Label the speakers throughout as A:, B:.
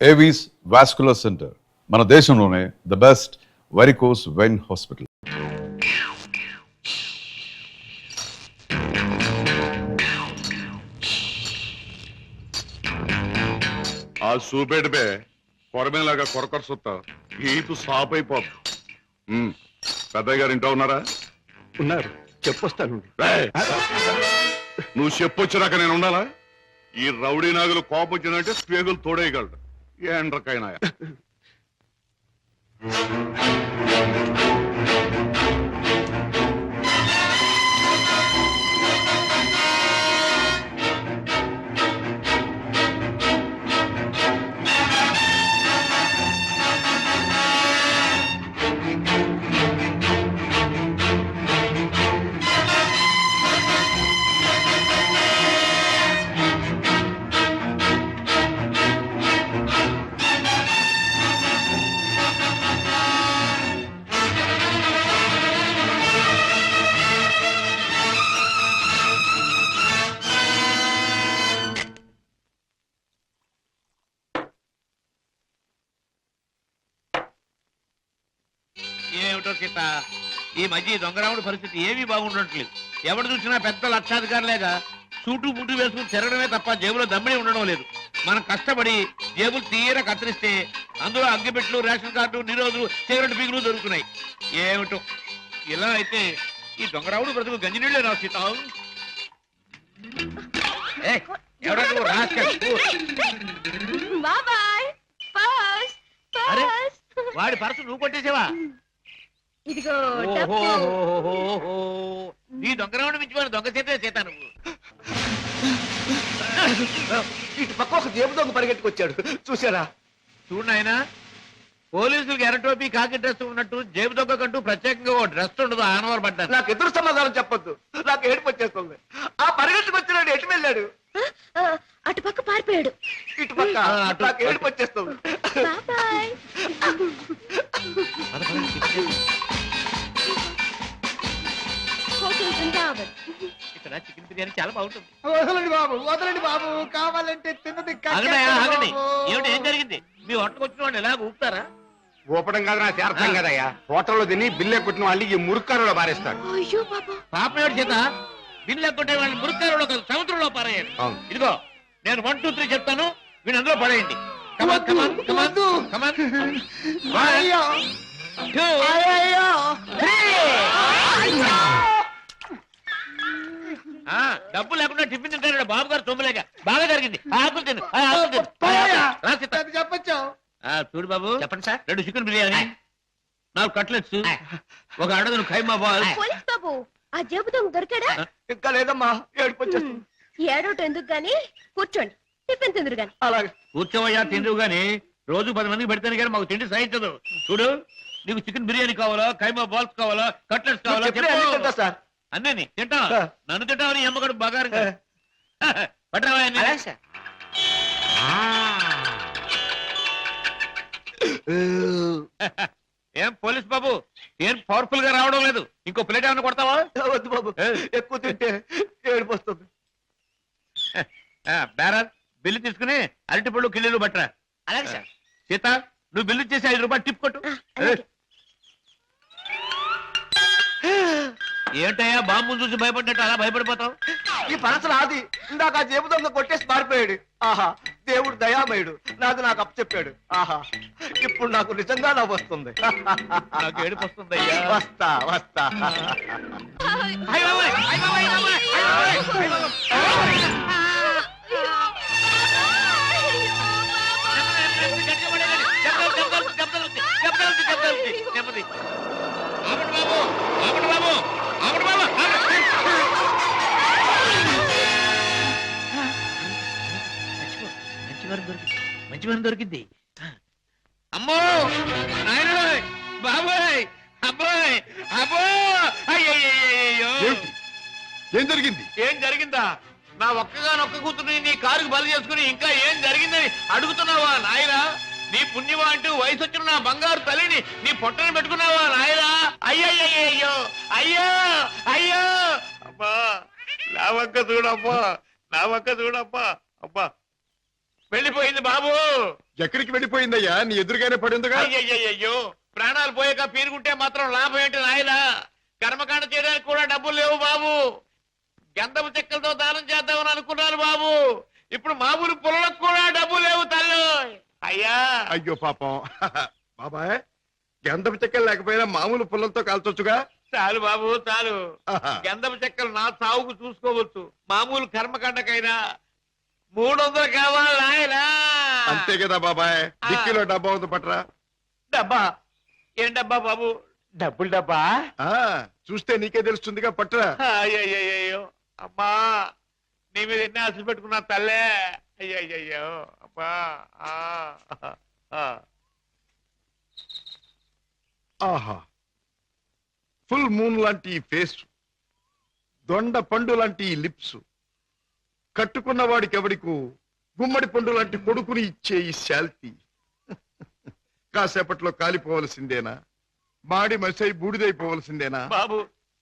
A: Avis vascular centre మన దేశంలోనే the best varicose vein hospital.
B: ఆ చూపెడిపే కొరమేలాగా కొరకొర సుత్త ఈపు సాప్ అయిపోద్దు. పెద్దయ్య గారు ఇంట్లో ఉన్నారా?
C: ఉన్నారు, చెప్పొస్తాను.
B: నువ్వు చెప్పొచ్చినాక నేను ఉండాలా? ఈ రౌడీ నాగులు కోపం వచ్చిందంటే స్పేగులు తోడేయగలడు. ఏండ్రకైనా
D: ఏమిటో సీత, ఈ మధ్య దొంగరాముడి పరిస్థితి ఏమీ బాగుండట్లేదు. ఎవరు చూసినా పెద్ద లక్షాధికారులేగా సూటు బూటు వేసుకుని తిరగడమే తప్ప జేబులో దమ్మిడి ఉండడం లేదు. మనం కష్టపడి జేబులు తీర కత్తిరిస్తే అందులో అగ్గిపెట్లు, రేషన్ కార్డు, నిరోధులు, సిగరెట్ పీగులు దొరుకుతున్నాయి. ఏమిటో ఇలా అయితే ఈ దొంగరాముడు బ్రతుకు గంజినీళ్ళే రా సీత. ఎవరా నువ్వు? అరే, వాడి పర్సు నువ్వు కొట్టేసావా?
E: ఇదిగో
D: నీ దొంగరాముడు మించిపోయిన దొంగ చేతే చేత నువ్వు.
C: ఇటు పక్క ఒక జేబు దొంగ పరిగెట్టుకొచ్చాడు, చూసారా?
D: చూడు నాయనా, పోలీసులకు ఎర్రటోపీ కాకి డ్రెస్ ఉన్నట్టు జేబు దొంగకంటూ ప్రత్యేకంగా ఓ డ్రెస్ ఉండదు. ఆనవారు పడ్డాను.
C: నాకు ఎదురు సమాధానం చెప్పొద్దు, నాకు ఏడుపు వచ్చేస్తుంది. ఆ పరిగెట్టుకొచ్చినాడు, ఎటు వెళ్ళాడు?
E: అటు పక్క పారిపోయాడు.
C: ఇటు పక్క నాకు ఏడుపు వచ్చేస్తుంది.
D: ఇక్కడ చికెన్ బిర్యానీ చాలా బాగుంటుంది.
C: వదలండి బాబు, వదలండి బాబు, కావాలంటే తిన్నది.
D: ఏమిటి, ఏం జరిగింది? మీ హోటల్కి వచ్చిన వాళ్ళు ఎలాగ ఊపుతారా?
C: ఊపడం కాదు, నా చేర్థం కదయ్యా. హోటల్లో తిని బిల్లే కొట్టిన వాళ్ళు ఈ మురుక్కారులో పారేస్తాడు.
D: పాపం ఏడు చేత బిల్లు ఎక్కొట్టే వాళ్ళని మురుక్కారులో కాదు, సముద్రంలో పారేయండి. ఇదిగో నేను 1, 2, 3 చెప్తాను, వీళ్ళు అందులో పడేయండి. డబ్బు లేకుండా టిఫిన్ తింటాడు బాబు గారు. సొమ్ములేక బాగా జరిగింది. ఆకులు తిను,
C: చెప్పచ్చు.
D: చూడు బాబు, చెప్పండి సార్. 2 చికెన్ బిర్యానీ, 4 కట్లెట్స్, 1 అడగను ఖైమా బాల్.
E: బాబు, ఆ జేబు దొంగ దొరికాడా?
C: ఇంకా లేదమ్మా, ఏడుపు వచ్చేస్తుంది.
E: ఏడోటి ఎందుకు గాని, కూర్చోండి, టిఫిన్ తిందురు గాని.
C: అలాగే
D: కూర్చోవయ్యా, తిందువు గాని. రోజు 10 మందికి పెడతాను కానీ మాకు తిండి సహించదు. చూడు, నీకు చికెన్ బిర్యానీ కావాలా, ఖైమా బాల్స్ కావాలా, కట్లెట్స్ కావాలా?
C: సార్
D: అన్నీ తింటా. నన్ను తింటావని అమ్మగడు బాగా పట్టరావా? ఏం పోలీస్ బాబు, ఏం పవర్ఫుల్ గా రావడం లేదు? ఇంకో ప్లేట్ ఏమైనా కొడతావా?
C: వద్దు బాబు, ఎక్కువ తింటే ఏడుపు వస్తుంది.
D: బేరాల్, బిల్లు తీసుకుని అరటిపళ్ళు కిళ్ళీలు పట్టరా.
E: అలాగే సార్.
D: సీత, నువ్వు బిల్లు చేసి 5 రూపాయలు టిప్ కొట్టు. ఏంటయ్యా, బాంబు చూసి భయపడ్డట్టు అలా భయపడిపోతావు?
C: ఈ పనస నాది. ఇందాక ఆ జేబు దొంగ కొట్టేసి పారిపోయాడు. ఆహా, దేవుడు దయామయుడు, నాకు అప్పచెప్పాడు. ఆహా, ఇప్పుడు నాకు నిజంగా నవ్వు వస్తుంది.
D: నాకు ఏడుపు వస్తుందయ్యా.
C: వస్తా వస్తా.
D: మంచి వారం దొరికింది. అమ్మో నాయన, బాబాయ్, అబ్బాయ్, అబ్బో, అయ్యో.
B: ఏం జరిగింది?
D: ఏం జరిగిందా? నా ఒక్కగానొక్క కూతుర్ని నీ కారుకు బలి చేసుకుని ఇంకా ఏం జరిగిందని అడుగుతున్నావా నాయనా? నీ పుణ్యమా అంటూ వయసు వచ్చిన నా బంగారు తల్లిని నీ పొట్టని పెట్టుకున్నావా నాయనా? అయ్యయ్యో, అయ్యో అయ్యో. అబ్బా, నా వంక చూడమ్మా, నా వంక చూడమ్మా. అబ్బా, వెళ్ళిపోయింది బాబు.
B: ఎక్కడికి వెళ్ళిపోయిందయ్యా? నీ ఎదురుగానే పడిందిగా.
D: అయ్యయ్యో, ప్రాణాలు పోయాక పీరుగుంటే మాత్రం లాభం ఏంటి నాయనా? కర్మకాండ చేయడానికి కూడా డబ్బులు లేవు బాబు. గంధపు చెక్కలతో దానం చేద్దామని అనుకున్నాను బాబు. ఇప్పుడు మామూలు పుల్లలకు కూడా డబ్బు లేవు తల్లు. అయ్యా
B: అయ్యో పాపం. బాబాయ్, గంధపు చెక్కలు లేకపోయినా మామూలు పుల్లలతో కాల్చొచ్చుగా.
D: చాలు బాబు చాలు. గంధపు చెక్కలు నా సాగుకు చూసుకోవచ్చు. మామూలు కర్మకాండకైనా 300 కావాలి నాయనా.
B: అంతే కదా బాబాయ్. డిక్కీలో డబ్బా ఉంది, పట్రా.
D: డబ్బా? ఏం డబ్బా బాబు? డబ్బులు డబ్బా?
B: ఆ, చూస్తే నీకే తెలుస్తుందిగా, పట్రా.
D: అయ్యయ్యో అమ్మా, నీ మీద ఎన్ని ఆశలు పెట్టుకున్నా తల్లే. అయ్యయ్యో అమ్మా.
B: ఆహా, ఫుల్ మూన్ లాంటి ఈ ఫేస్, దొండ పండు లాంటి ఈ లిప్స్, కట్టుకున్న వాడికి ఎవడికు గుమ్మడి పండు లాంటి కొడుకుని ఇచ్చే ఈ శాల్తీ కాసేపట్లో కాలిపోవలసిందేనా? మాడి మసై బూడిదైపోవలసిందేనా?
D: బాబు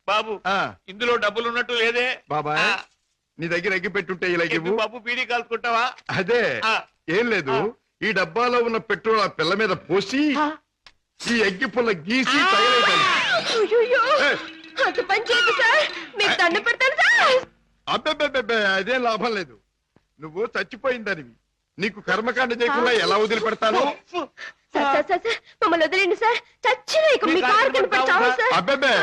D: బాబు,
B: ఆ,
D: ఇందులో డబ్బులు ఉన్నట్టు లేదే.
B: బాబాయ్, నీ దగ్గర ఎగ్గి పెట్టుంటే ఇలా ఇవ్వు.
D: ఎందుకు బాబు, బీడీ కాల్చుకుంటావా?
B: అదే,
D: ఆ.
B: ఏం లేదు. ఈ డబ్బాలో ఉన్న పెట్రోల్ ఆ పిల్ల మీద పోసి ఈ అగ్గి పుల్ల గీసి తగలేదాన్ని.
E: అయ్యయ్యో, అంత పని చేయకు సార్, మీకు దండ పెడతాను సార్.
B: అబ్బెబ్బెబ్బెబ్బే, అదేం లాభం లేదు. నువ్వు చచ్చిపోయిందనివి. నీకు కర్మకాండ చేయకుండా ఎలా వదిలిపెడతాను?
E: సార్ సార్ సార్ సార్, మమ్మల్ని వదిలేండి సార్. చచ్చిన ఇక మీ కారు కనపడి చావు సార్.
B: అబ్బెబ్బే,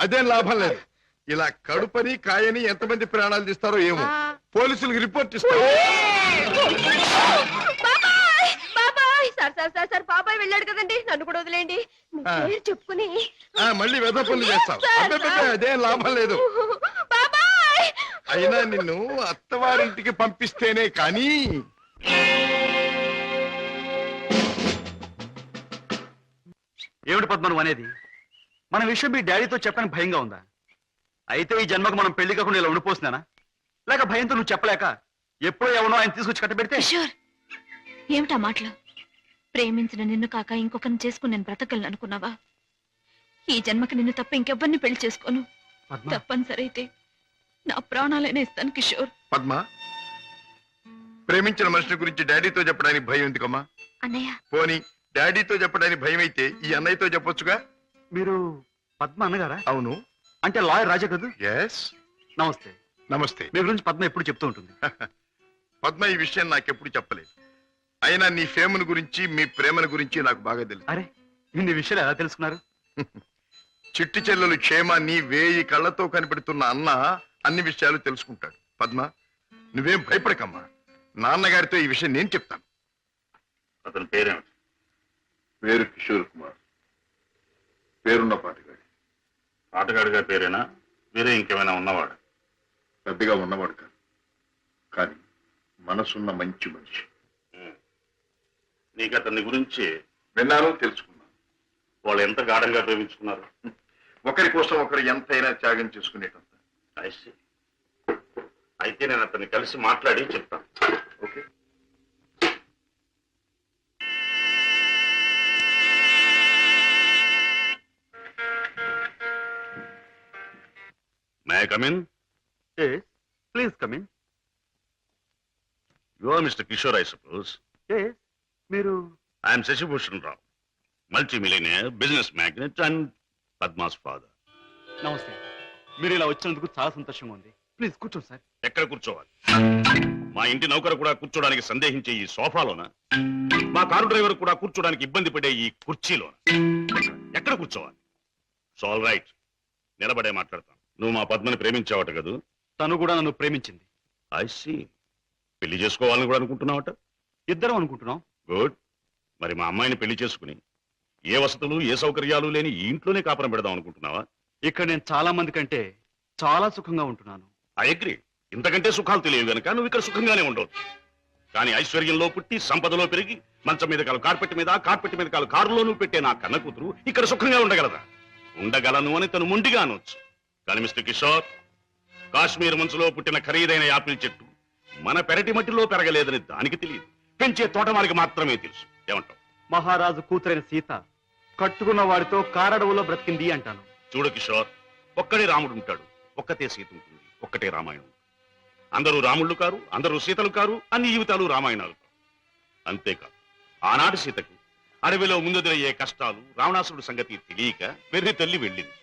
B: అదేం లాభం లేదు. ఇలా కడుపని కాయని ఎంతమంది ప్రాణాలు తీస్తారో ఏమో. పోలీసులకు రిపోర్ట్ ఇస్తారు.
E: బాబాయ్ బాబాయ్, సార్ సార్ సార్ సార్, బాబాయ్ వెళ్ళాడు కదండి, నన్ను కూడా వదిలేండి. మీ పేరు చెప్పుకుని
B: మళ్ళీ వెధ పనులు చేస్తావు. అబ్బెబ్బెబ్బే, అదేం లాభం లేదు.
E: బాబాయ్.
B: అయినా నిన్ను అత్తవారింటికి పంపిస్తేనే కానీ.
F: ఏమిటి పద్మ నువ్వు అనేది? మన విషయం మీ డాడీతో చెప్పని భయంగా ఉందా? అయితే ఈ జన్మకు మనం పెళ్లి కాకుండా ఇలా ఉండిపోతున్నానా? లేక భయంతో నువ్వు చెప్పలేక ఎప్పుడో ఎవనో ఆయన తీసుకొచ్చి కట్టబెడితే?
G: కిషోర్, ఏమిటా మాటలు? ప్రేమించిన నిన్ను కాక ఇంకొకరిని చేసుకుని నేను బ్రతకలను అనుకున్నావా? ఈ జన్మకి నిన్ను తప్ప ఇంకెవ్వరిని పెళ్లి చేసుకోను.
F: పద్మ,
G: తప్పనిసరి అయితే నా ప్రాణాలైనా ఇస్తాను కిషోర్.
B: పద్మ, ప్రేమించిన మనిషి గురించి డాడీతో చెప్పడానికి భయం ఎందుకమ్మా?
G: అన్నయ్య,
B: పోనీ డాడీతో చెప్పడానికి భయం అయితే ఈ అన్నయ్యతో చెప్పొచ్చుగా.
F: మీరు పద్మ అన్నగారా?
B: అవును.
F: అంటే లాయర్ రాజా కదూ?
B: ఎస్.
F: నమస్తే.
B: నమస్తే.
F: మీ గురించి పద్మ ఎప్పుడు చెప్తూ ఉంటుంది.
B: పద్మ ఈ విషయం నాకెప్పుడు చెప్పలేదు. అయినా నీ ఫేమును గురించి, మీ ప్రేమను గురించి నాకు బాగా తెలుసు.
F: అరే, ఇన్ని విషయాలు ఎలా తెలుసుకున్నారు?
B: చిట్టి చెల్లెలు క్షేమాన్ని 1000 కళ్ళతో కనిపెడుతున్న అన్న అన్ని విషయాలు తెలుసుకుంటాడు. పద్మ, నువ్వేం భయపడకమ్మా. నాన్నగారితో ఈ విషయం నేను చెప్తాను.
H: అతని పేరేమిటి?
B: పేరు కిషోర్ కుమార్. పేరున్న పాటగాడి.
H: ఆటగాడిగా పేరేనా? వేరే ఇంకేమైనా ఉన్నవాడు?
B: పెద్దగా ఉన్నవాడు కాదు, కానీ మనసున్న మంచి మనిషి.
H: నీకు అతని గురించి
B: విన్నాను, తెలుసుకున్నాను.
H: వాళ్ళు ఎంత గాఢంగా ప్రేమించుకున్నారు?
B: ఒకరి కోసం ఒకరు ఎంతైనా త్యాగం చేసుకునేటంత.
H: I see. అయితే నేను అతన్ని కలిసి మాట్లాడి చెప్తాను.
B: Okay.
H: May I come in?
F: Please come in.
H: You are mister Kishore, I suppose.
F: మీరు?
H: I'm Shashibhushan Rao, multi millionaire, business magnate and Padma's father.
F: నమస్తే. మీరు ఇలా వచ్చినందుకు చాలా సంతోషంగా ఉంది. ప్లీజ్ కూర్చోండి సార్.
H: ఎక్కడ కూర్చోవాలి? మా ఇంటి నౌకరు కూడా కూర్చోడానికి సందేహించే ఈ సోఫాలోనా? మా కారు డ్రైవర్ కూడా కూర్చోడానికి ఇబ్బంది పడే ఈ కుర్చీలోనా? ఎక్కడ కూర్చోవాలి? ఆల్ రైట్, నిలబడే మాట్లాడతాను. నువ్వు మా పద్మని ప్రేమించావట కదూ?
F: తను కూడా నన్ను ప్రేమించింది.
H: I see. పెళ్లి చేసుకోవాలని కూడా అనుకుంటున్నావట?
F: ఇద్దరం అనుకుంటున్నాం.
H: గుడ్. మరి మా అమ్మాయిని పెళ్లి చేసుకుని ఏ వసతులు ఏ సౌకర్యాలు లేని ఈ ఇంట్లోనే కాపురం పెడదాం అనుకుంటున్నావా?
F: ఇక్కడ నేను చాలా మంది కంటే చాలా సుఖంగా ఉంటున్నాను.
H: I agree. ఇంతకంటే సుఖాలు తెలియవు గనక నువ్వు ఇక్కడ సుఖంగానే ఉండవచ్చు. కానీ ఐశ్వర్యంలో పుట్టి సంపదలో పెరిగి మంచం మీద కాలు కార్పెట్ మీద, కార్పెట్ మీద కాలు కారులో నువ్వు పెట్టే నా కన్న కూతురు ఇక్కడ సుఖంగా ఉండగలదా? ఉండగలను అని తను ముండిగా అనొచ్చు. కానీ మిస్టర్ కిషోర్, కాశ్మీర్ మంచులో పుట్టిన ఖరీదైన యాపిల్ చెట్టు మన పెరటి మట్టిలో పెరగలేదని దానికి తెలియదు, పెంచే తోటమాలికి మాత్రమే తెలుసు. ఏమంటావు?
F: మహారాజు కూతురైన సీత కట్టుకున్న వాడితో కారడవులో బ్రతికింది అంటాను.
H: చూడు కిషోర్, ఒక్కడే రాముడు ఉంటాడు, ఒక్కతే సీత ఉంటుంది, ఒక్కటే రామాయణం. అందరూ రాముళ్ళు కారు, అందరూ సీతలు కారు, అన్ని జీవితాలు రామాయణాలు. అంతేకాదు ఆనాటి సీతకు అడవిలో ముందుదయ్యే కష్టాలు రావణాసురుడు సంగతి తెలియక వెర్రి తల్లి వెళ్ళింది.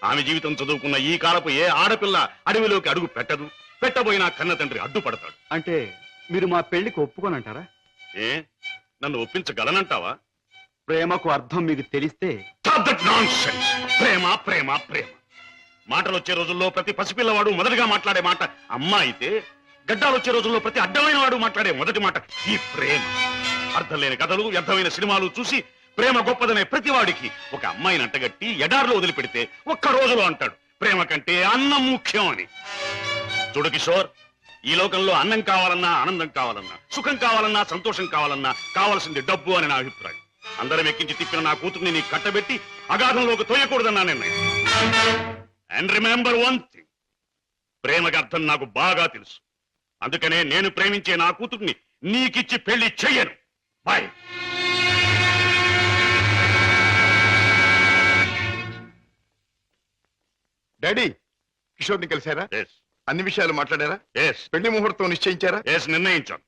H: ఆమె జీవితం చదువుకున్న ఈ కాలపు ఏ ఆడపిల్ల అడవిలోకి అడుగు పెట్టదు. పెట్టబోయినా కన్న తండ్రి అడ్డుపడతాడు.
F: అంటే మీరు మా పెళ్లికి ఒప్పుకోనంటారా?
H: ఏ నన్ను ఒప్పించగలనంటావా?
F: ప్రేమకు అర్థం మీకు తెలిస్తే
H: Stop that nonsense. ప్రేమ ప్రేమ ప్రేమ మాటలు వచ్చే రోజుల్లో ప్రతి పసిపిల్లవాడు మొదటిగా మాట్లాడే మాట అమ్మ అయితే, గడ్డాలు వచ్చే రోజుల్లో ప్రతి అడ్డమైన వాడు మాట్లాడే మొదటి మాట ఈ ప్రేమ. అర్థం లేని కథలు, వ్యర్థమైన సినిమాలు చూసి ప్రేమ గొప్పదనే ప్రతివాడికి ఒక అమ్మాయిని అంటగట్టి ఎడారిలో వదిలిపెడితే ఒక్క రోజులో అంటాడు ప్రేమ కంటే అన్నం ముఖ్యం అని. చూడు కిషోర్, ఈ లోకంలో అన్నం కావాలన్నా, ఆనందం కావాలన్నా, సుఖం కావాలన్నా, సంతోషం కావాలన్నా కావాల్సింది డబ్బు అని నా అభిప్రాయం. అందరం ఎక్కించి తిప్పిన నా కూతుర్ని నీకు కట్టబెట్టి అగాధంలోకి తోయకూడదన్నా నిర్ణయం. అండ్ రిమెంబర్ వన్ థింగ్, ప్రేమకి అర్థం నాకు బాగా తెలుసు. అందుకనే నేను ప్రేమించే నా కూతుర్ని నీకిచ్చి పెళ్లి చెయ్యను. బాయ్.
B: డాడీ, కిషోర్ని కలిశారా?
H: ఎస్
B: అన్ని విషయాలు మాట్లాడారా?
H: ఎస్
B: పెళ్లి ముహూర్తం నిశ్చయించారా?
H: ఎస్ నిర్ణయించాను.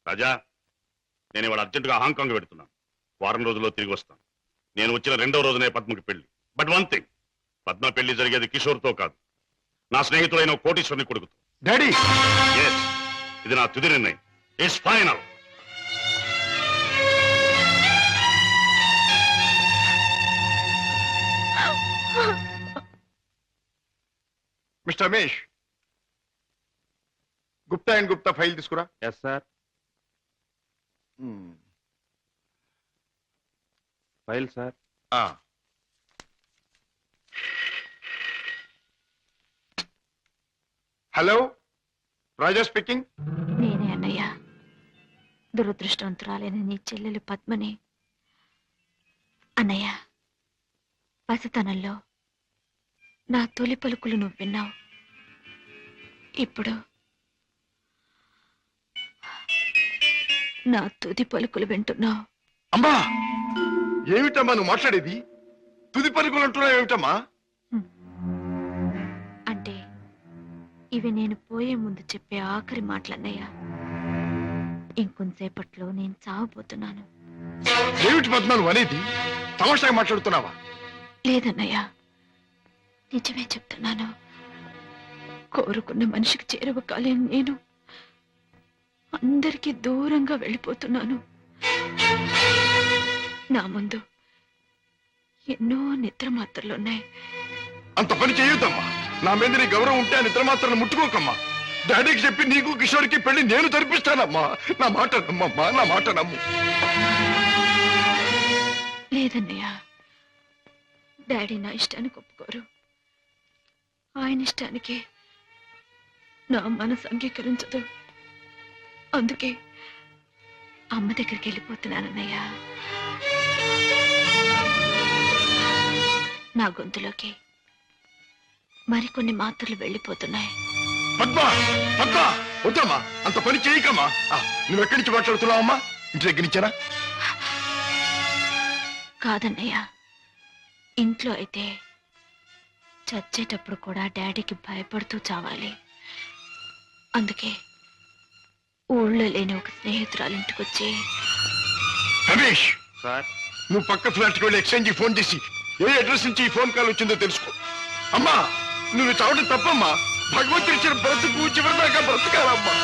H: రాజా, నేను ఇవాళ అర్జెంటుగా హాంకాంగ్ పెడుతున్నాను. వారం రోజుల్లో తిరిగి వస్తాను. నేను వచ్చిన 2వ రోజునే పద్మకి పెళ్లి. బట్ వన్ థింగ్, పద్మ పెళ్లి జరిగేది కిషోర్తో కాదు, నా స్నేహితుడైన కోటీశ్వరుని కొడుకుతో.
B: డాడీ,
H: ఎస్, ఇది నా తుది నిర్ణయం. It's final.
B: Mister Ramesh, Gupta and Gupta file తీసుకురా.
F: Yes sir. File sir.
B: Hello, Raja speaking.
G: నేనే అన్నయ్య, దురదృష్టవంతురాలైన నీ చెల్లెలు పద్మని. అన్నయ్య, పసితనంలో నా తొలి పలుకులు నువ్వు విన్నావు. ఇప్పుడు నా తుది పలుకులు వింటున్నావు.
B: అమ్మా, ఏమిటమ్మా నువ్వు మాట్లాడేది? తుది పలుకులు అంటున్నావు ఏమిటమ్మా?
G: అంటే ఇవి నేను పోయే ముందు చెప్పే ఆఖరి మాటలన్నయ్య. ఇంకొంతసేపట్లో నేను చావబోతున్నాను.
B: ఏమిటి పద్మ నువ్వు అనేది? తమాషాగా మాట్లాడుతున్నావా?
G: లేదన్నయ్య, నిజమే చెప్తున్నాను. కోరుకున్న మనిషికి చేరువ కాలేను నేను అందరికీ దూరంగా వెళ్ళిపోతున్నాను. నా ముందు ఎన్నో నిద్ర మాత్రలున్నాయి.
B: అంత పని చేయొద్దమ్మా. నా మీద నీ గౌరవం ఉంటే ఆ నిద్ర మాత్రం ముట్టుకోకమ్మా. డాడీకి చెప్పి నీకు కిషోర్కి పెళ్లి నేను జరిపిస్తానమ్మా. నా మాట నమ్మమ్మా, నా మాట నమ్ము.
G: లేదన్నయ్య, డాడీ నా ఇష్టానికి ఒప్పుకోరు. ఆయన ఇష్టానికి నా మనసు అంగీకరించదు. అందుకే అమ్మ దగ్గరికి వెళ్ళిపోతున్నానన్నయ్య. నా గొంతులోకి మరికొన్ని మాత్రలు వెళ్ళిపోతున్నాయి.
B: పద్మ, పద్మ, వద్దమ్మా, అంత పని చేయకమ్మా. నువ్వెక్కడి నుంచి మాట్లాడుతున్నావమ్మా? ఇంటి దగ్గర నుంచేనా?
G: కాదన్నయ్య, ఇంట్లో అయితే చచ్చేటప్పుడు కూడా డాడీకి భయపడుతూ చావాలి. అందుకే ఊళ్ళో లేని ఒక స్నేహితురాలింటికి వచ్చి.
B: రమేష్
F: సార్.
B: నువ్వు పక్క ఫ్లాట్కి వెళ్ళి ఎక్స్చేంజ్ ఫోన్ చేసి ఏ అడ్రస్ నుంచి ఈ ఫోన్ కాల్ వచ్చిందో తెలుసుకో. అమ్మా, నువ్వు చావడం తప్పమ్మా. భగవంతుడు ఇచ్చిన బ్రతుకు చివరిదాకా బ్రతకాలమ్మా.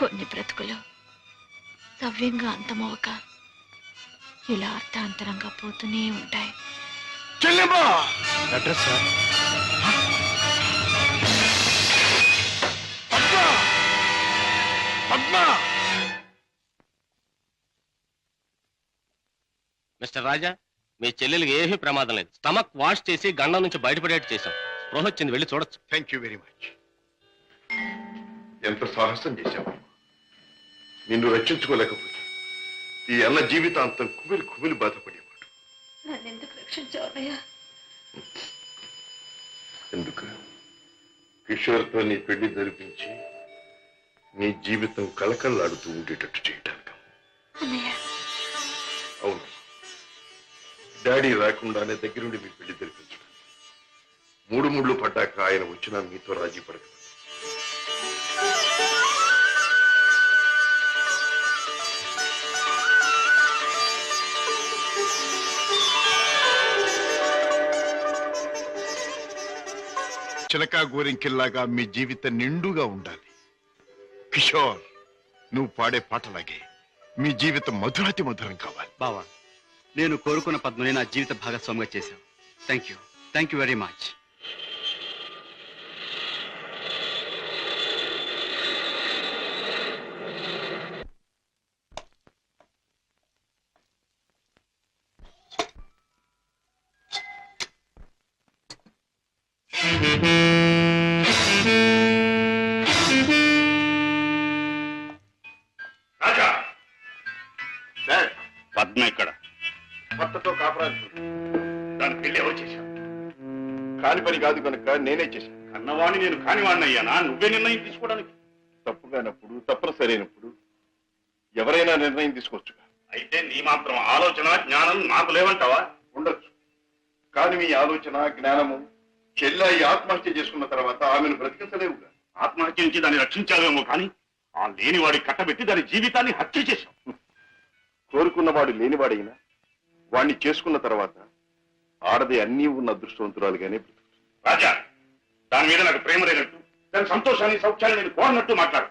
G: కొన్ని బ్రతుకులు సవ్యంగా అంతమవక ఇలా అర్థాంతరంగా పోతూనే ఉంటాయి.
B: చెల్లెమ్మా,
F: address sir.
B: Padma, Padma.
I: Mister Raja, మీ చెల్లెలికి ఏమీ ప్రమాదం లేదు. స్టమక్ వాష్ చేసి గండం నుంచి బయటపడేట్టు చేశాం. స్పృహ వచ్చింది, వెళ్ళి చూడొచ్చు.
B: Thank you very much. ఎంత సాహసం చేశావు. నిన్ను రక్షించుకోలేకపోతే ఈ అన్న జీవితాంతం కుమిలి కుమిలి బాధపడేవాడు.
G: నన్నెందుకు రక్షించావయ్యా?
B: ఎందుకు? కిషోర్తో నీ పెళ్లి జరిపించి నీ జీవితం కలకల్లాడుతూ ఉండేటట్టు చేయటానికి.
G: అన్నయ్య,
B: అవును, డాడీ రాకుండానే దగ్గరుండి మీ పెళ్లి జరిపించడం. 3 ముళ్ళు పడ్డాక ఆయన వచ్చినా మీతో రాజీ పడక చిలకా గోరింకిల్లాగా మీ జీవితం నిండుగా ఉండాలి. కిషోర్, నువ్వు పాడే పాటలాగే మీ జీవితం మధురాతి మధురం కావాలి.
F: బావా, నేను కోరుకున్న పద్మని నా జీవిత భాగస్వామిగా చేశావు. Thank you very much.
H: Raja, Padma ఇక్కడ
B: భర్తతో కాపురాలు
H: దాని పెళ్లి ఎవరు చేశావు?
B: కాని పని కాదు కనుక నేనే చేశాను.
H: కన్నవాణ్ణి నేను కానివాణ్ణి అయ్యానా? నువ్వే నిర్ణయం తీసుకోవడానికి.
B: తప్పుగానప్పుడు తప్పని సరైనప్పుడు ఎవరైనా నిర్ణయం తీసుకోవచ్చు.
H: అయితే నీ మాత్రం ఆలోచన జ్ఞానం నాకు లేవంటావా?
B: ఉండొచ్చు, కానీ మీ ఆలోచన జ్ఞానము చెల్లాయి ఆత్మహత్య చేసుకున్న తర్వాత ఆమెను బ్రతికించలేవుగా.
H: ఆత్మహత్య నుంచి దాన్ని రక్షించావేమో కానీ ఆ లేనివాడి కట్టబెట్టి దాని జీవితాన్ని హత్య చేశావు.
B: కోరుకున్నవాడు లేనివాడైనా వాణ్ణి చేసుకున్న తర్వాత ఆడది అన్నీ ఉన్న అదృష్టవంతురాలుగానే బ్రతుకుతుంది.
H: రాజా, దాని మీద నాకు ప్రేమ లేనట్టు, దాని సంతోషాన్ని సౌఖ్యాన్ని నేను కోరనట్టు మాట్లాడు.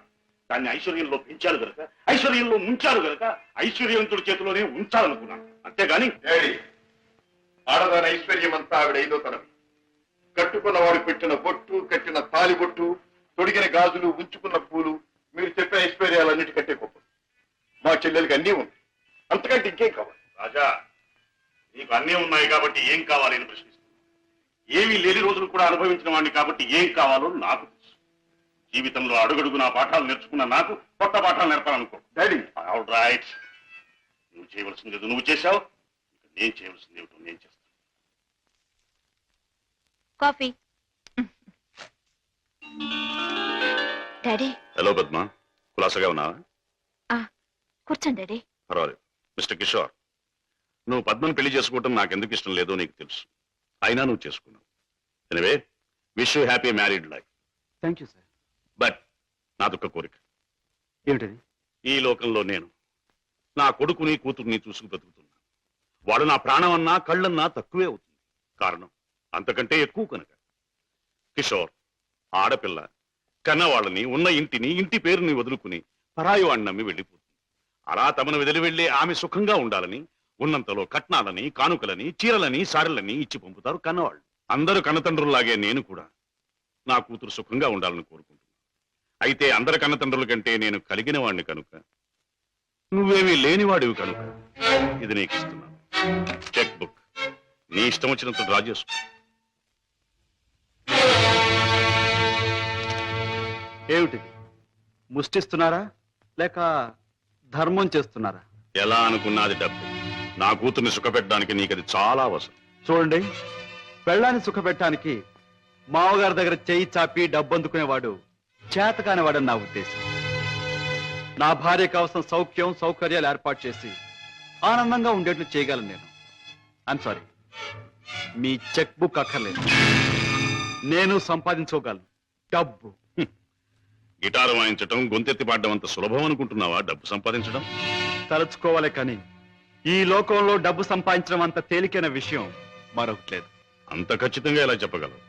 H: దాన్ని ఐశ్వర్యంలో పెంచారు గనక, ఐశ్వర్యంలో ముంచారు గనక ఐశ్వర్యవంతుడి చేతిలోనే ఉంచాలనుకున్నాను. అంతేగాని
B: ఆడదాని ఐశ్వర్యం అంతా ఆవిడ ఐదో తరగతి. కట్టుకున్నవాడు పెట్టిన బొట్టు, కట్టిన తాలి బొట్టు, తొడిగిన గాజులు, ఉంచుకున్న పూలు, మీరు చెప్పే ఐశ్వర్యాలన్నిటికంటే గొప్ప. మా చెల్లెలకి అన్నీ ఉంది, అంతకంటే ఇంకేం కావాలి?
H: రాజా, నీకు అన్నీ ఉన్నాయి కాబట్టి ఏం కావాలి అని ప్రశ్నిస్తున్నాను. ఏమీ లేని రోజులు కూడా అనుభవించిన వాడిని కాబట్టి ఏం కావాలో నాకు తెలుసు. జీవితంలో అడుగడుగునా పాఠాలు నేర్చుకున్న నాకు కొత్త పాఠాలు నేర్పాలనుకో.
B: డాడీ,
H: ఆల్ రైట్, నువ్వు చేయవలసింది ఏదో నువ్వు చేశావు, నేను చేయవలసింది ఏమిటో నేను చేస్తాను.
G: కాఫీ. డాడీ.
H: హలో పద్మ, కులాసగా ఉన్నావా?
G: కూర్చోండి డాడీ.
H: పర్వాలేదు. మిస్టర్ కిషోర్, నువ్వు పద్మను పెళ్లి చేసుకోవటం నాకెందుకు ఇష్టం లేదో నీకు తెలుసు. అయినా నువ్వు చేసుకున్నావు. Anyway, wish you happy married life.
F: Thank you sir.
H: But నాదొక్క కోరిక.
F: ఏమిటది?
H: ఈ లోకంలో నేను నా కొడుకుని కూతుర్ని చూసుకు బ్రతుకుతున్నా. వాడు నా ప్రాణం అన్నా కళ్ళన్నా తక్కువే అవుతుంది. కారణం అంతకంటే ఎక్కువ కనుక. కిషోర్, ఆడపిల్ల కన్నవాళ్ళని, ఉన్న ఇంటిని, ఇంటి పేరుని వదులుకుని పరాయి వాడిని నమ్మి వెళ్ళిపోతుంది. అలా తమను వదిలి వెళ్లి ఆమె సుఖంగా ఉండాలని ఉన్నంతలో కట్నాలని, కానుకలని, చీరలని, సారెలని ఇచ్చి పంపుతారు కన్నవాళ్ళు. అందరు కన్నతండ్రుల్లాగే నేను కూడా నా కూతురు సుఖంగా ఉండాలని కోరుకుంటున్నాను. అయితే అందరి కన్నతండ్రుల కంటే నేను కలిగిన వాడిని కనుక, నువ్వేమీ లేనివాడివి కనుక ఇది నీకు ఇస్తున్నాను. చెక్ బుక్ నీ ఇష్టం వచ్చినంత డ్రా చేసుకో.
F: ఏమిటిది? ముష్టిస్తున్నారా లేక ధర్మం చేస్తున్నారా?
H: ఎలా అనుకున్నది డబ్బు. నా కూతుర్ని సుఖపెట్టడానికి నీకది చాలా అవసరం.
F: చూడండి, పెళ్ళాన్ని సుఖపెట్టడానికి మామగారి దగ్గర చేయి చాపి డబ్బు అందుకునేవాడు చేతకానివాడని నా ఉద్దేశం. నా భార్య కావలసిన సౌఖ్యం, సౌకర్యాలు ఏర్పాటు చేసి ఆనందంగా ఉండేట్లు చేయగలను నేను. I'm sorry, me cheque book అక్కర్లేదు. నేను సంపాదించుకోగలను డబ్బు.
H: గిటారు వాయించడం, గొంతెత్తి పాడడం అంత సులభం అనుకుంటున్నావా డబ్బు సంపాదించడం?
F: తలుచుకోవాలి కానీ ఈ లోకంలో డబ్బు సంపాదించడం అంత తేలికైన విషయం మరొకటి లేదు.
H: అంత ఖచ్చితంగా ఎలా చెప్పగలవు?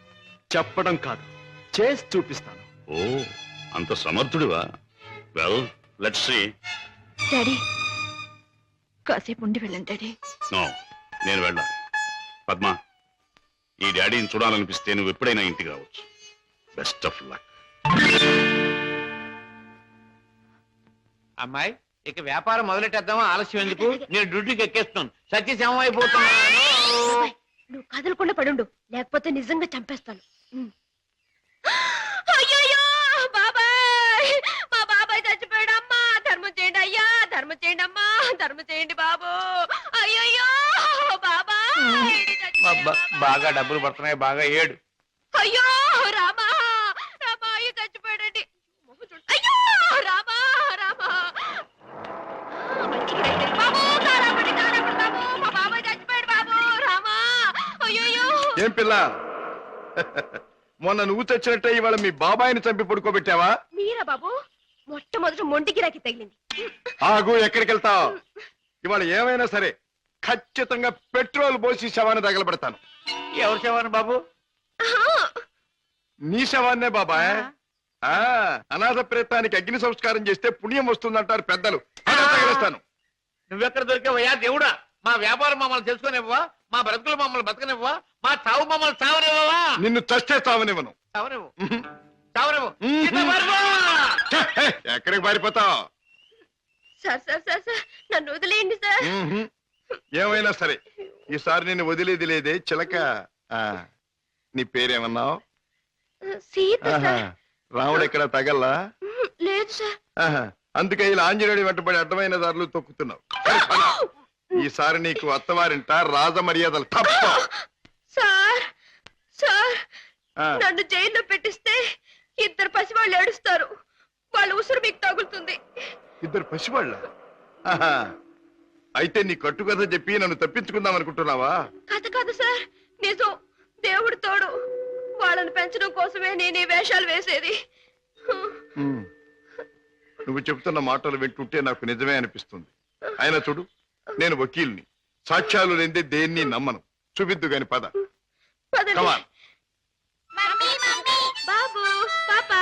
F: చెప్పడం కాదు, చేసి చూపిస్తాను.
H: ఓ, అంత సమర్థుడివా? Well, let's see.
G: డాడీ, కాసేపు ఉండి వెళ్ళండి డాడీ.
H: నో, నేను వెళ్ళాలి. పద్మ, ఈ డాడీని చూడాలనిపిస్తే నువ్వు ఎప్పుడైనా ఇంటికి రావచ్చు. Best of luck.
D: అమ్మాయి, ఇక వ్యాపారం మొదలెట్టేద్దామా? ఆలస్యం ఎందుకు? నేను డ్యూటీకి ఎక్కేస్తున్నాను. సత్యశమం అయిపోతున్నాను.
E: బాబాయ్, నువ్వు కదలకుండా పడుండు, లేకపోతే నిజంగా చంపేస్తాను. అయ్యయ్యో బాబాయ్, మా బాబాయ్ చచ్చిపోయాడు. అమ్మా ధర్మం చేయండి, అయ్యా ధర్మం చేయండి, అమ్మా ధర్మం చేయండి బాబు. అయ్యయ్యో బాబాయ్
D: బాగా డబ్బులు పడుతున్నాయి, బాగా ఏడు.
E: అయ్యో రామా, రామా అయ్యో చచ్చిపోయాడండి. అయ్యో రామా, రామా బాబు, కారాపడి బాబు, మా బాబాయ్ చచ్చిపోయాడు బాబు. రామా, అయ్యో.
B: ఏం పిల్ల, మొన్న నువ్వు చచ్చినట్టే ఇవాళ మీ బాబాయిని చంపి పడుకోబెట్టావా?
E: మీరా బాబు? మొట్టమొదటి మొండి గిరాకి తగిలింది.
B: ఆగు, ఎక్కడికి వెళ్తావు? ఇవాళ ఏమైనా సరే ఖచ్చితంగా పెట్రోల్ పోసి శవాన్ని తగలబెడతాను.
D: ఎవరు శవాన్ని బాబు?
B: నీ శవాన్నే బాబాయ్. అనాథ ప్రేతానికి అగ్ని సంస్కారం చేస్తే పుణ్యం వస్తుందంటారు పెద్దలు. తగిలిస్తాను.
D: నువ్వెక్కడ దొరికావయ్యా దేవుడా? మా వ్యాపారం మమ్మల్ని తెలుసుకునివ్వవా? మా బ్రతుకులు మమ్మల్ని బతకనివ్వవా? మా చావు మమ్మల్ని చావనివ్వవా?
B: నిన్ను చస్తే చావనివ్వను.
D: చావనివ్వు, చావనివ్వు.
B: ఎక్కడికి పారిపోతావు?
E: సార్ సార్ సార్ సార్ నన్ను వదిలేయండి సార్.
B: ఏమైనా సరే ఈసారి నేను వదిలేది లేదే చిలక. నీ పేరేమన్నావు?
E: సీత సార్.
B: రాముడు ఎక్కడ తగల్లా?
E: లేదు సార్.
B: అందుకే ఇలా ఆంజనేయుడి వెంటబడి అడ్డమైన దారులు తొక్కుతున్నావు. ఈసారి నీకు అత్తవారింట రాజ మర్యాదలు తప్ప.
E: సార్ సార్ నన్ను జైల్లో పెట్టిస్తే 2 పసివాళ్ళు ఏడుస్తారు. వాళ్ళ ఉసురు మీకు తగులుతుంది.
B: 2 పసివాళ్ళ? అయితే నీ కట్టుకథ చెప్పి నన్ను తప్పించుకుందాం అనుకుంటున్నావా?
E: కథ కాదు సార్, నిజం. దేవుడు తోడు. వాళ్ళని పెంచడం కోసమే నేను ఈ వేషాలు వేసేది.
B: నువ్వు చెబుతున్న మాటలు వింటుంటే నాకు నిజమే అనిపిస్తుంది. అయినా చూడు, నేను వకీల్ని. సాక్ష్యాలు లేదే దేన్ని నమ్మను. చూపిద్దు గాని పద.
E: పదండి. బాబు పాపా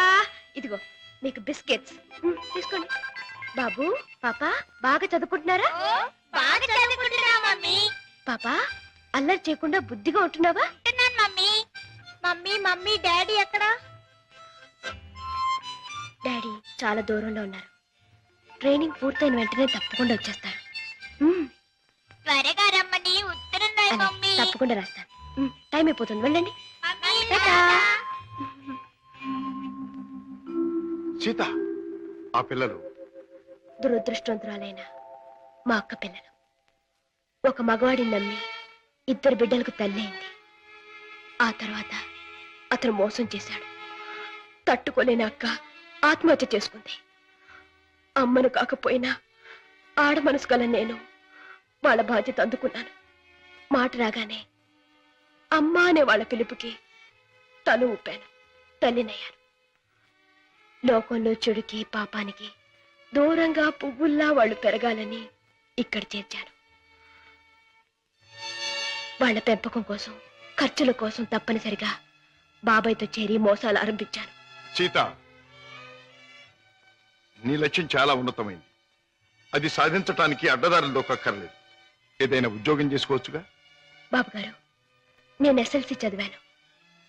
E: ఇదిగో మీకు బిస్కెట్స్ తీసుకోండి. బాబు పాపా బాగా చదువుకుంటున్నారా?
J: బాగా చదువుకుంటున్నా మమ్మీ.
E: పాపా అల్లరి చేయకుండా బుద్ధిగా ఉంటున్నావా?
J: మమ్మీ మమ్మీ మమ్మీ డాడీ ఎక్కడా?
E: డాడీ చాలా దూరంలో ఉన్నారు. ట్రైనింగ్ పూర్తయిన వెంటనే తప్పకుండా వచ్చేస్తారు.
J: త్వరగా రమ్మని ఉత్తరం రాయి మమ్మీ.
E: తప్పకుండా రాస్తాను. టైం అయిపోతుంది, వెళ్ళండి.
J: Mummy
E: tata.
B: సీత, ఆ పిల్లలు
E: దురదృష్టవంతురాలైన మా అక్క పిల్లలు. ఒక మగవాడిని నమ్మి 2 బిడ్డలకు తల్లైంది. ఆ తర్వాత అతను మోసం చేశాడు. తట్టుకోలేని అక్క ఆత్మహత్య చేసుకుంది. అమ్మను కాకపోయినా ఆడ మనసు గల నేను వాళ్ళ బాధ్యత అందుకున్నాను. మాట రాగానే అమ్మ అనే వాళ్ళ పిలుపుకి తల ఊపాను. తల్లినయ్యాను. లోకంలో చెడుకి పాపానికి దూరంగా పువ్వుల్లా వాళ్ళు పెరగాలని ఇక్కడ చేర్చాను. వాళ్ళ పెంపకం కోసం, ఖర్చుల కోసం తప్పనిసరిగా బాబాయ్తో చేరి మోసాలు ఆరంభించాను.
B: సీత, నీ లక్ష్యం చాలా ఉన్నతమైంది. అది సాధించటానికి అడ్డదారులు దొక్కక్కర్లేదు. ఏదైనా ఉద్యోగం చేసుకోవచ్చుగా?
E: బాబుగారు, నేను SLC చదివాను.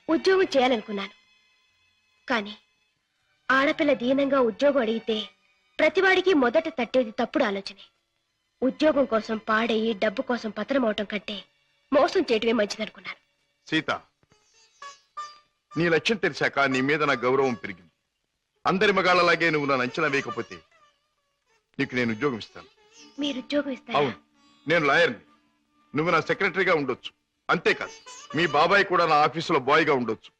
E: ఉద్యోగం చేయాలనుకున్నాను. కానీ ఆడపిల్ల దీనంగా ఉద్యోగం అడిగితే ప్రతివాడికి మొదట తట్టేది తప్పుడు ఆలోచనే. ఉద్యోగం కోసం పాడయి డబ్బు కోసం పతనం అవటం కంటే మోసం చేయటమే మంచిదనుకున్నాను.
B: సీత, నీ లక్ష్యం తెలిసాక నీ మీద నా గౌరవం పెరిగింది. అందరి మగాళ్ళలాగే నువ్వు నన్ను అంచనా వేయకపోతే నీకు నేను ఉద్యోగం ఇస్తాను.
E: మీరు ఉద్యోగం ఇస్తారా?
B: అవును, నేను లాయర్ని. నువ్వు నా సెక్రటరీగా ఉండొచ్చు. అంతేకాదు, మీ బాబాయ్ కూడా నా ఆఫీసులో బాయ్గా ఉండొచ్చు.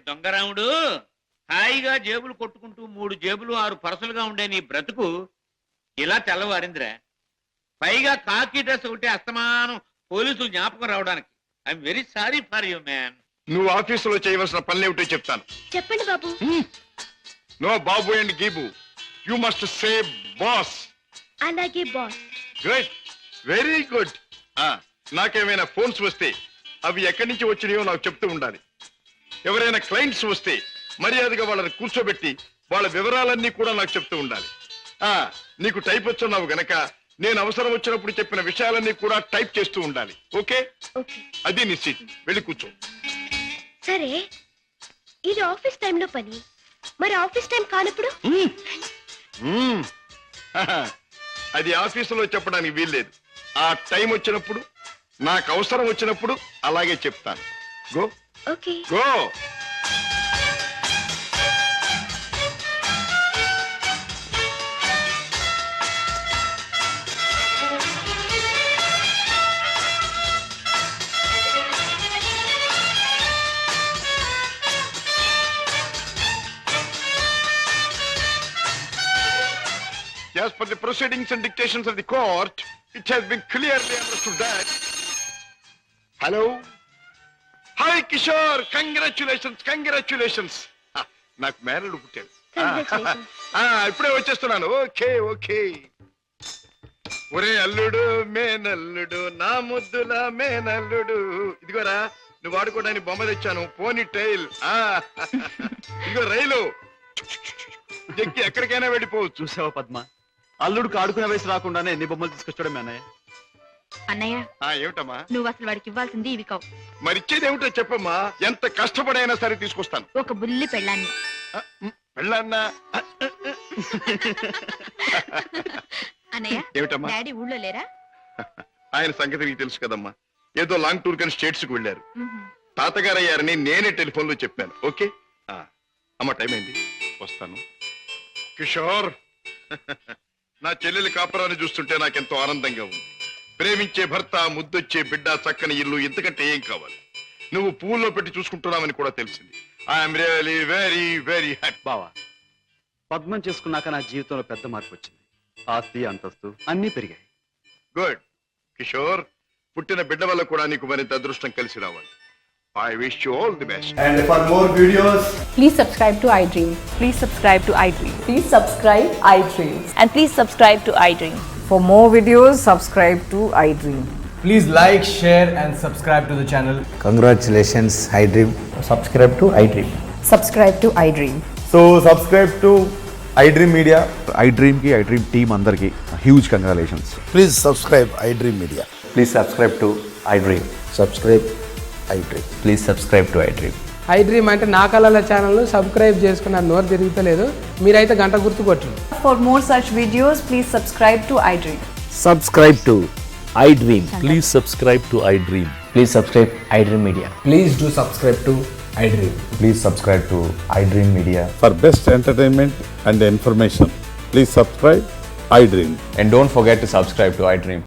D: దొంగరాముడు, హాయిగా జేబులు కొట్టుకుంటూ 3 జేబులు 6 పరసలుగా ఉండే నీ బ్రతుకు ఇలా తెల్లవారిందిరా. పైగా కాకి డ్రెస్ ఒకటి అస్తమానం పోలీసులు జ్ఞాపకం రావడానికి. I'm very sorry for you man.
B: నువ్వు ఆఫీసులో చేయవలసిన పనులేమిటో చెప్తాను.
E: చెప్పండి బాబు.
B: నో బాబు అండ్ గీబు. You must say boss.
E: అలాగే బాస్.
B: Good, very good. నాకేమైనా ఫోన్స్ వస్తే అవి ఎక్కడి నుంచి వచ్చినాయో నాకు చెప్తూ ఉండాలి. ఎవరైనా క్లయింట్స్ వస్తే మర్యాదగా వాళ్ళని కూర్చోబెట్టి వాళ్ళ వివరాలన్నీ కూడా నాకు చెప్తూ ఉండాలి. నీకు టైప్ వచ్చున్నావు గనక నేను అవసరం వచ్చినప్పుడు చెప్పిన విషయాలన్నీ కూడా టైప్ చేస్తూ ఉండాలి. ఓకే? అది నీ సీట్. వెళ్ళి కూర్చో.
E: సరే, ఇది ఆఫీస్ టైంలో పని. మరి ఆఫీస్ టైం కానప్పుడు?
B: అది ఆఫీసులో చెప్పడానికి వీల్లేదు. ఆ టైం వచ్చినప్పుడు, నాకు అవసరం వచ్చినప్పుడు అలాగే చెప్తాను. Go.
E: Okay.
B: Go. As per the proceedings and dictations of the court, it has been clearly understood that... Hello? Hi, Kishore! Congratulations, congratulations! నాకు మేనల్లుడు పుట్టాడు. ఇప్పుడే వచ్చేస్తున్నాను. Okay okay. ఒరే అల్లుడు, మేనల్లుడు, నా ముద్దుల మేనల్లుడు, ఇదిగోరా నువ్వు ఆడుకోవడానికి బొమ్మ తెచ్చాను, పోనీ టైల్. ఇదిగో రైలు, ఎక్కి ఎక్కడికైనా వెళ్ళిపోవచ్చు.
F: చూసావా పద్మ, అల్లుడికి ఆడుకునే వయసు రాకుండానే ఎన్ని బొమ్మలు తీసుకొచ్చాడు మీ అన్నయ్య.
G: అన్నయ్య
B: ఏమిటమ్మా?
G: నువ్వు అసలు వాడికి ఇవ్వాల్సింది ఇవి కావు.
B: మరిచ్చేది ఏమిటో చెప్పమ్మా, ఎంత కష్టపడైనా సరే తీసుకొస్తాను.
G: ఒక బుల్లి పెళ్ళాన్ని.
B: వెళ్ళన్నా.
G: అన్నయ్య
B: ఏమిటమ్మా?
G: డాడీ ఊళ్ళో లేరా?
B: ఆయన సంగతి నీకు తెలుసు కదమ్మా, ఏదో లాంగ్ టూర్ కానీ స్టేట్స్ కు వెళ్ళారు. తాతగారు అయ్యారని నేనే టెలిఫోన్ లో చెప్పాను. ఓకే అమ్మ, టైం అయింది, వస్తాను. కిషోర్, నా చెల్లెలి కాపురాన్ని చూస్తుంటే నాకెంతో ఆనందంగా ఉంది. ప్రేమించే భర్త, ముద్దొచ్చే బిడ్డ, చక్కని ఇల్లు, ఇంతకంటే ఏం కావాలి? నువ్వు పూల్లో పెట్టి చూసుకుంటున్నావని కూడా తెలిసింది. I'm really very very happy.
F: బావా, పద్మం చేసుకున్నాక నా జీవితంలో పెద్ద మార్పు వచ్చింది. ఆస్తి, అంతస్తు అన్నీ పెరిగాయి.
B: గుడ్ కిషోర్, పుట్టిన బిడ్డ వల్ల కూడా నీకు మరింత అదృష్టం కలిసి రావాలి. I wish you all the best.
K: And for more videos,
L: Please subscribe to iDream.
G: Please subscribe to iDream.
L: Please subscribe iDream.
G: And please subscribe to iDream.
L: For more videos, subscribe to iDream.
K: please like, share and subscribe to the channel.
M: Congratulations, iDream. Subscribe to iDream.
L: Subscribe to iDream.
K: So subscribe to iDream Media.
A: iDream ki iDream team andarki huge congratulations.
M: Please subscribe iDream Media.
I: Please subscribe to iDream.
M: Subscribe iDream.
I: Please subscribe to iDream.
L: iDream అంటే నా కళల channel subscribe చేసుకున్న నోరు తిరుగుతలేదు. మీరైతే గంట గుర్తు కొట్టండి. For more such videos, please subscribe to iDream.
M: Subscribe to iDream.
I: Please subscribe to iDream. Please subscribe iDream Media.
K: Please do subscribe to iDream.
M: Please subscribe to iDream Media.
A: For best entertainment and information, please subscribe iDream.
I: And don't forget to subscribe to iDream.